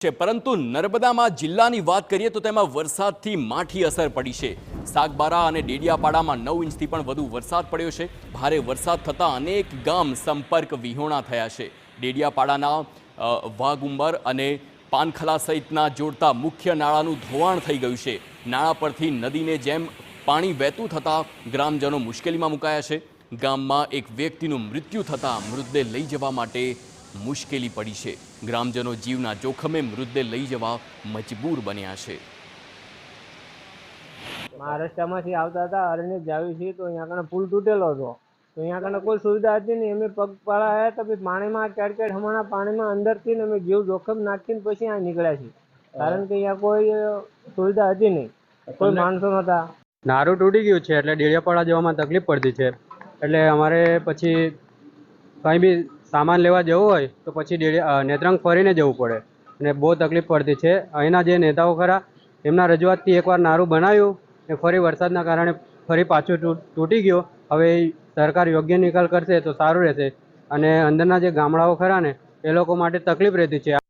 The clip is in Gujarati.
છે, પરંતુ નર્મદામાં જિલ્લાની વાત કરીએ તો તેમાં વરસાદથી માઠી અસર પડી છે। સાગબારા અને ડેડિયાપાડામાં 9 ઇંચથી પણ વધુ વરસાદ પડ્યો છે। ભારે વરસાદ થતાં અનેક ગામ સંપર્ક વિહોણા થયા છે। ડેડિયાપાડાના વાઘુંબર અને પાનખલા સહિતના જોડતા મુખ્ય નાળાનું ધોવાણ થઈ ગયું છે। નાળા પરથી નદીને જેમ પાણી વહેતું થતાં ગ્રામજનો મુશ્કેલીમાં મુકાયા છે। ગામમાં એક વ્યક્તિનું મૃત્યુ થતાં મૃતદેહ લઈ જવા માટે મુશ્કેલી પડી છે। ગ્રામજનો જીવના જોખમે મૃતદેહ લઈ જવા મજબૂર બન્યા છે। મહારાષ્ટ્રમાંથી આવતા હતા અરણ્ય જાવી છીએ તો અહીંયા કને પુલ તૂટેલો હતો તો અહીંયા કને કોઈ સુવિધા હતી નહીં। અમે પગપાળા આવ્યા તો પછી પાણીમાં કેડકેડ હમણાં પાણીમાં અંદરથી ને અમે જીવ જોખમ નાખીને પછી અહીંયા નીકળ્યા છીએ, કારણ કે અહીંયા કોઈ સુવિધા હતી નહીં, કોઈ માણસો નહોતા। નારું તૂટી ગયું છે એટલે ડેડિયાપાડા જવામાં તકલીફ પડતી છે। એટલે અમારે પછી કંઈ બી સામાન લેવા જવું હોય તો પછી નેત્રંગ ફરીને જવું પડે અને બહુ તકલીફ પડતી છે। અહીંના જે નેતાઓ ખરા એમના રજૂઆતથી એકવાર નારું બનાવ્યું ને ફરી વરસાદના કારણે ફરી પાછું તૂટી ગયો। હવે સરકાર યોગ્ય નિકાલ કરશે તો સારું રહેશે અને અંદરના જે ગામડાઓ ખરા ને એ લોકો માટે તકલીફ રહેતી છે।